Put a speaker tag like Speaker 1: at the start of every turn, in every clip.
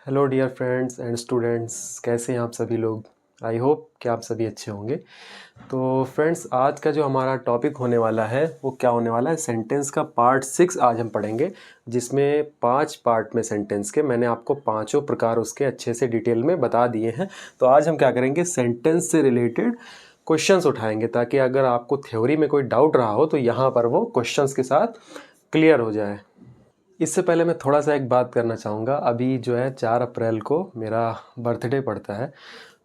Speaker 1: Hello dear friends and students, कैसे हैं आप सभी लोग। आई होप कि आप सभी अच्छे होंगे। तो फ्रेंड्स, आज का जो हमारा टॉपिक होने वाला है वो क्या होने वाला है, सेंटेंस का पार्ट 6 आज हम पढ़ेंगे, जिसमें 5 पार्ट में सेंटेंस के मैंने आपको पांचों प्रकार उसके अच्छे से डिटेल में बता दिए हैं। तो आज हम क्या करेंगे, सेंटेंस से रिलेटेड क्वेश्चंस उठाएंगे, ताकि अगर आपको थ्योरी में कोई डाउट रहा हो तो यहाँ पर वो क्वेश्चंस के साथ क्लियर हो जाए। इससे पहले मैं थोड़ा सा एक बात करना चाहूँगा। अभी जो है 4 अप्रैल को मेरा बर्थडे पड़ता है।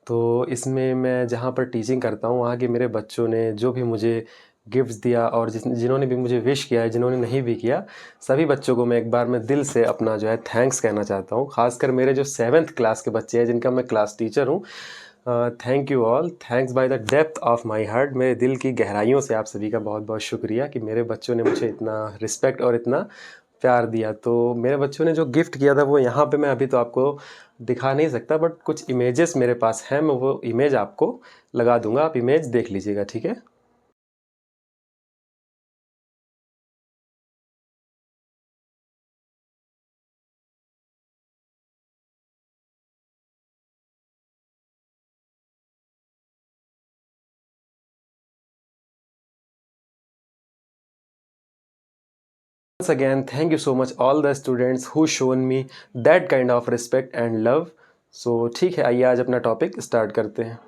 Speaker 1: तो इसमें मैं जहाँ पर टीचिंग करता हूँ वहाँ के मेरे बच्चों ने जो भी मुझे गिफ्ट्स दिया और जिन्होंने भी मुझे विश किया है, जिन्होंने नहीं भी किया, सभी बच्चों को मैं एक बार में दिल से अपना जो है थैंक्स कहना चाहता हूँ। ख़ासकर मेरे जो 7th क्लास के बच्चे हैं, जिनका मैं क्लास टीचर हूँ, thank you all, thanks by the depth of my heart. मेरे दिल की गहराइयों से आप सभी का बहुत बहुत शुक्रिया कि मेरे बच्चों ने मुझे इतना रिस्पेक्ट और इतना प्यार दिया। तो मेरे बच्चों ने जो गिफ्ट किया था वो यहाँ पे मैं अभी तो आपको दिखा नहीं सकता, बट कुछ इमेजेस मेरे पास हैं, मैं वो इमेज आपको लगा दूंगा, आप इमेज देख लीजिएगा, ठीक है। Once again, thank you so much all the students who shown me that kind of respect and love. So ठीक है, आइए आज अपना टॉपिक स्टार्ट करते हैं।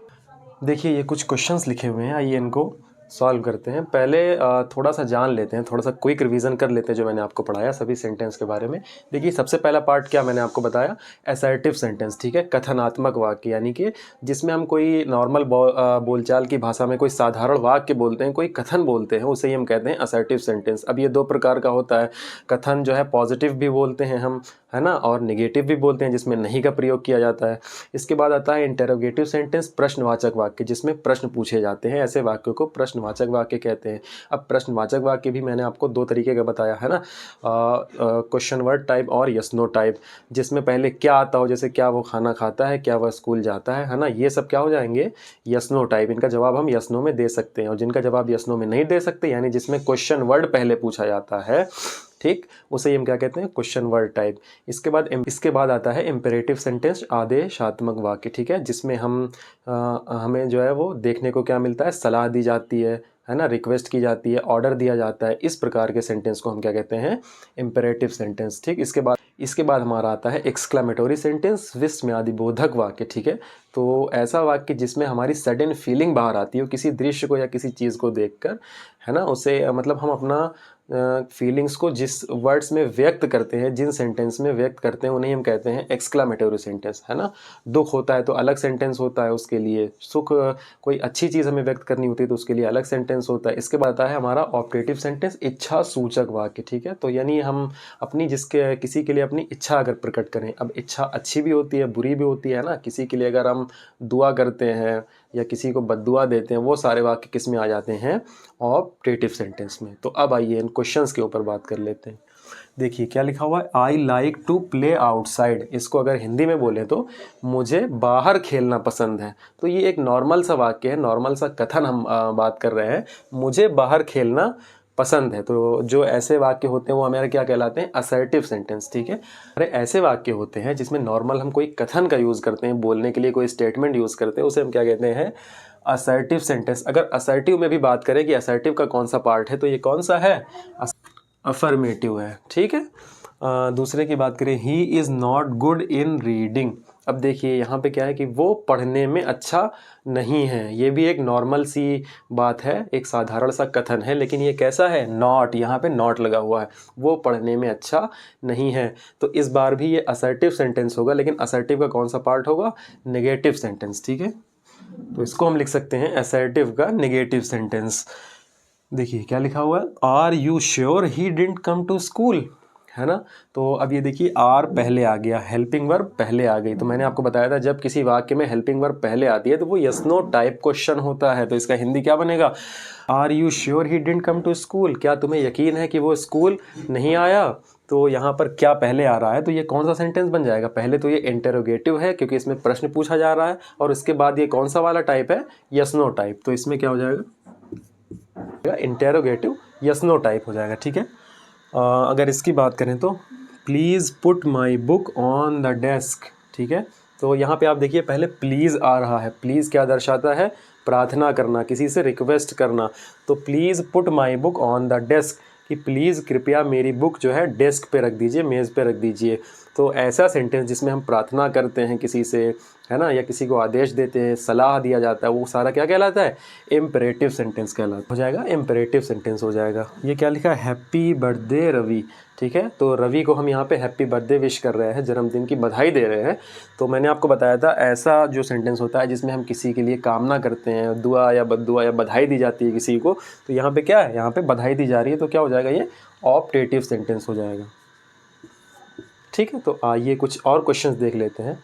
Speaker 1: देखिए, ये कुछ क्वेश्चंस लिखे हुए हैं, आइए इनको सॉल्व करते हैं। पहले थोड़ा सा जान लेते हैं, थोड़ा सा क्विक रिवीजन कर लेते हैं जो मैंने आपको पढ़ाया सभी सेंटेंस के बारे में। देखिए, सबसे पहला पार्ट क्या मैंने आपको बताया, असर्टिव सेंटेंस, ठीक है, कथनात्मक वाक्य, यानी कि जिसमें हम कोई नॉर्मल बोलचाल की भाषा में कोई साधारण वाक्य बोलते हैं, कोई कथन बोलते हैं, उसे ही हम कहते हैं असर्टिव सेंटेंस। अब ये दो प्रकार का होता है। कथन जो है पॉजिटिव भी बोलते हैं हम, है ना, और निगेटिव भी बोलते हैं, जिसमें नहीं का प्रयोग किया जाता है। इसके बाद आता है इंटेरोगेटिव सेंटेंस, प्रश्नवाचक वाक्य, जिसमें प्रश्न पूछे जाते हैं, ऐसे वाक्यों को प्रश्नवाचक वाक्य कहते हैं। अब प्रश्नवाचक वाक्य भी मैंने आपको दो तरीके का बताया है ना, क्वेश्चन वर्ड टाइप और यस नो टाइप, जिसमें पहले क्या आता हो, जैसे क्या वो खाना खाता है, क्या वह स्कूल जाता है ना, ये सब क्या हो जाएंगे, यस नो टाइप। इनका जवाब हम यस नो में दे सकते हैं। और जिनका जवाब यस नो में नहीं दे सकते, यानी जिसमें क्वेश्चन वर्ड पहले पूछा जाता है, ठीक, उसे हम क्या कहते हैं, क्वेश्चन वर्ड टाइप। इसके बाद आता है इम्पेरेटिव सेंटेंस, आदेशात्मक वाक्य, ठीक है, जिसमें हमें जो है वो देखने को क्या मिलता है, सलाह दी जाती है ना, रिक्वेस्ट की जाती है, ऑर्डर दिया जाता है। इस प्रकार के सेंटेंस को हम क्या कहते हैं, इम्पेरेटिव सेंटेंस, ठीक। इसके बाद हमारा आता है एक्सक्लेमेटोरी सेंटेंस, विस्मयादिबोधक वाक्य, ठीक है। तो ऐसा वाक्य जिसमें हमारी सडन फीलिंग बाहर आती हो किसी दृश्य को या किसी चीज़ को देखकर, है ना, उसे मतलब हम अपना फीलिंग्स को जिस वर्ड्स में व्यक्त करते हैं, जिन सेंटेंस में व्यक्त करते हैं, उन्हें हम कहते हैं एक्सक्लामेटरी सेंटेंस, है ना। दुख होता है तो अलग सेंटेंस होता है उसके लिए, सुख कोई अच्छी चीज़ हमें व्यक्त करनी होती है तो उसके लिए अलग सेंटेंस होता है। इसके बाद आता है हमारा ऑपरेटिव सेंटेंस, इच्छा सूचक वाक्य, ठीक है। तो यानी हम अपनी किसी के लिए अपनी इच्छा अगर प्रकट करें, अब इच्छा अच्छी भी होती है, बुरी भी होती है ना। किसी के लिए अगर हम दुआ करते हैं या किसी को बद्दुआ देते हैं, वो सारे वाक्य किस में आ जाते हैं, ऑपरेटिव सेंटेंस में। तो अब आइए इन क्वेश्चंस के ऊपर बात कर लेते हैं। देखिए क्या लिखा हुआ है, I like to play outside. इसको अगर हिंदी में बोले तो मुझे बाहर खेलना पसंद है। तो ये एक नॉर्मल सा वाक्य है, नॉर्मल सा कथन हम बात कर रहे हैं, मुझे बाहर खेलना पसंद है। तो जो ऐसे वाक्य होते हैं वो हमारे क्या कहलाते हैं, असर्टिव सेंटेंस, ठीक है। अरे ऐसे वाक्य होते हैं जिसमें नॉर्मल हम कोई कथन का यूज़ करते हैं, बोलने के लिए कोई स्टेटमेंट यूज़ करते हैं, उसे हम क्या कहते हैं, असर्टिव सेंटेंस। अगर असर्टिव में भी बात करें कि असर्टिव का कौन सा पार्ट है, तो ये कौन सा है, अफर्मेटिव है, ठीक है। दूसरे की बात करें, he is not good in reading. अब देखिए यहाँ पे क्या है कि वो पढ़ने में अच्छा नहीं है। ये भी एक नॉर्मल सी बात है, एक साधारण सा कथन है, लेकिन ये कैसा है, नॉट, यहाँ पे नॉट लगा हुआ है, वो पढ़ने में अच्छा नहीं है। तो इस बार भी ये असर्टिव सेंटेंस होगा, लेकिन असर्टिव का कौन सा पार्ट होगा, नेगेटिव सेंटेंस, ठीक है। तो इसको हम लिख सकते हैं असर्टिव का नेगेटिव सेंटेंस। देखिए क्या लिखा हुआ है, are you sure he didn't come to school, है ना। तो अब ये देखिए, आर पहले आ गया, हेल्पिंग वर्ब पहले आ गई। तो मैंने आपको बताया था जब किसी वाक्य में हेल्पिंग वर्ब पहले आती है तो वो यस नो टाइप क्वेश्चन होता है। तो इसका हिंदी क्या बनेगा, are you sure he didn't come to school, क्या तुम्हें यकीन है कि वो स्कूल नहीं आया। तो यहाँ पर क्या पहले आ रहा है, तो ये कौन सा सेंटेंस बन जाएगा, पहले तो ये इंटेरोगेटिव है क्योंकि इसमें प्रश्न पूछा जा रहा है, और उसके बाद ये कौन सा वाला टाइप है, यस नो टाइप। तो इसमें क्या हो जाएगा, इंटेरोगेटिव यस नो टाइप हो जाएगा, ठीक है। अगर इसकी बात करें तो please put my book on the desk, ठीक है। तो यहाँ पे आप देखिए पहले प्लीज़ आ रहा है। प्लीज़ क्या दर्शाता है? प्रार्थना करना, किसी से रिक्वेस्ट करना। तो please put my book on the desk, कि प्लीज़ कृपया मेरी बुक जो है डेस्क पे रख दीजिए, मेज़ पे रख दीजिए। तो ऐसा सेंटेंस जिसमें हम प्रार्थना करते हैं किसी से, है ना, या किसी को आदेश देते हैं, सलाह दिया जाता है, वो सारा क्या कहलाता है? इम्परेटिव सेंटेंस कहलाता हो जाएगा, इम्परेटिव सेंटेंस हो जाएगा। ये क्या लिखा है? हैप्पी बर्थडे रवि, ठीक है। तो रवि को हम यहाँ पे हैप्पी बर्थडे विश कर रहे हैं, जन्मदिन की बधाई दे रहे हैं। तो मैंने आपको बताया था ऐसा जो सेंटेंस होता है जिसमें हम किसी के लिए कामना करते हैं, दुआ या बद्दुआ या बधाई दी जाती है किसी को, तो यहाँ पे क्या है? यहाँ पे बधाई दी जा रही है, तो क्या हो जाएगा? ये ऑप्टेटिव सेंटेंस हो जाएगा, ठीक है। तो आइए कुछ और क्वेश्चंस देख लेते हैं।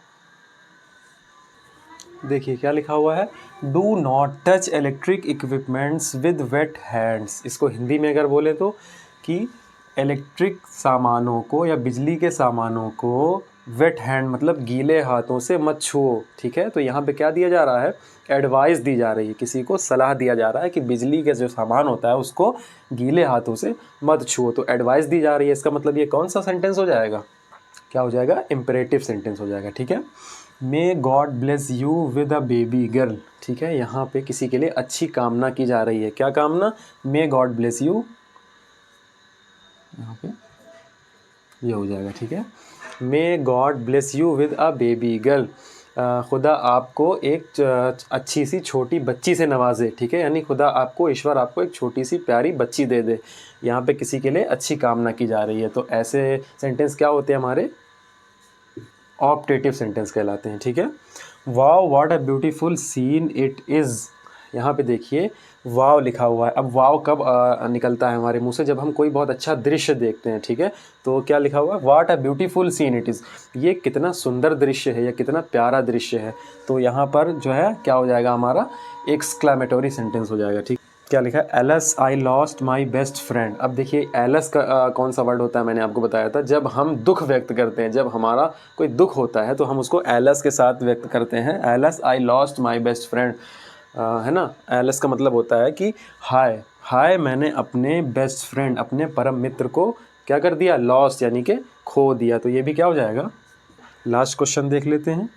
Speaker 1: देखिए क्या लिखा हुआ है? Do not touch electric equipments with weight hands. इसको हिंदी में अगर बोले तो कि इलेक्ट्रिक सामानों को या बिजली के सामानों को वेट हैंड मतलब गीले हाथों से मत छुओ, ठीक है। तो यहाँ पे क्या दिया जा रहा है? एडवाइस दी जा रही है, किसी को सलाह दिया जा रहा है कि बिजली का जो सामान होता है उसको गीले हाथों से मत छुओ। तो एडवाइस दी जा रही है, इसका मतलब ये कौन सा सेंटेंस हो जाएगा? क्या हो जाएगा? इम्परेटिव सेंटेंस हो जाएगा, ठीक है। May God bless you with a baby girl, ठीक है। यहाँ पे किसी के लिए अच्छी कामना की जा रही है। क्या कामना? मे गॉड ब्लेस यू, यहाँ पे ये हो जाएगा, ठीक है। May God bless you with a baby girl, खुदा आपको एक अच्छी सी छोटी बच्ची से नवाजे, ठीक है। यानी खुदा आपको, ईश्वर आपको एक छोटी सी प्यारी बच्ची दे दे। यहाँ पे किसी के लिए अच्छी कामना की जा रही है। तो ऐसे सेंटेंस क्या होते हैं? हमारे ऑप्टेटिव सेंटेंस कहलाते हैं, ठीक है। Wow what a beautiful scene it is, यहाँ पे देखिए वाव लिखा हुआ है। अब वाव कब निकलता है हमारे मुंह से? जब हम कोई बहुत अच्छा दृश्य देखते हैं, ठीक है। तो क्या लिखा हुआ है? What a beautiful scene it is, ये कितना सुंदर दृश्य है या कितना प्यारा दृश्य है। तो यहाँ पर जो है क्या हो जाएगा? हमारा एक्सक्लेमेटरी सेंटेंस हो जाएगा, ठीक। क्या लिखा है? Alas I lost my best friend. अब देखिए एलस का कौन सा वर्ड होता है? मैंने आपको बताया था, जब हम दुख व्यक्त करते हैं, जब हमारा कोई दुख होता है तो हम उसको एलस के साथ व्यक्त करते हैं। Alas I lost my best friend, है ना। एलस का मतलब होता है कि हाय, हाय मैंने अपने बेस्ट फ्रेंड, अपने परम मित्र को क्या कर दिया? लॉस्ट यानी कि खो दिया। तो ये भी क्या हो जाएगा? लास्ट क्वेश्चन देख लेते हैं।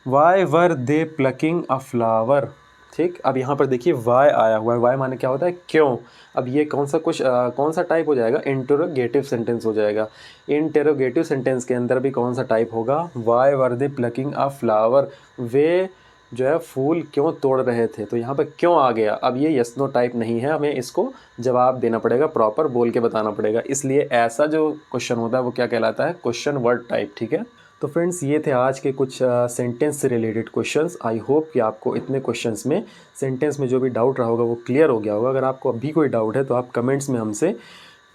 Speaker 1: Y were they plucking a flower, ठीक। अब यहाँ पर देखिए वाई आया हुआ है। वाई माने क्या होता है? क्यों। अब ये कौन सा टाइप हो जाएगा? इंटरोगेटिव सेंटेंस हो जाएगा। इंटरोगेटिव सेंटेंस के अंदर भी कौन सा टाइप होगा? Why were they plucking a flower, वे जो है फूल क्यों तोड़ रहे थे। तो यहाँ पर क्यों आ गया? अब ये यस नो टाइप नहीं है, हमें इसको जवाब देना पड़ेगा, प्रॉपर बोल के बताना पड़ेगा। इसलिए ऐसा जो क्वेश्चन होता है वो क्या कहलाता है? क्वेश्चन वर्ड टाइप, ठीक है। तो फ्रेंड्स ये थे आज के कुछ सेंटेंस से रिलेटेड क्वेश्चंस। आई होप कि आपको इतने क्वेश्चंस में, सेंटेंस में जो भी डाउट रहा होगा वो क्लियर हो गया होगा। अगर आपको अभी कोई डाउट है तो आप कमेंट्स में हमसे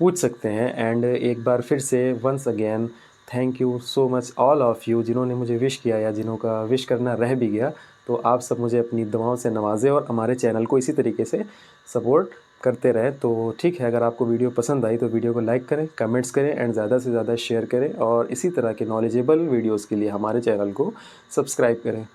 Speaker 1: पूछ सकते हैं। एंड एक बार फिर से once again thank you so much all of you, जिन्होंने मुझे विश किया या जिन्हों का विश करना रह भी गया। तो आप सब मुझे अपनी दुआओं से नवाजें और हमारे चैनल को इसी तरीके से सपोर्ट करते रहें। तो ठीक है, अगर आपको वीडियो पसंद आई तो वीडियो को लाइक करें, कमेंट्स करें एंड ज़्यादा से ज़्यादा शेयर करें। और इसी तरह के नॉलेजेबल वीडियोज़ के लिए हमारे चैनल को सब्सक्राइब करें।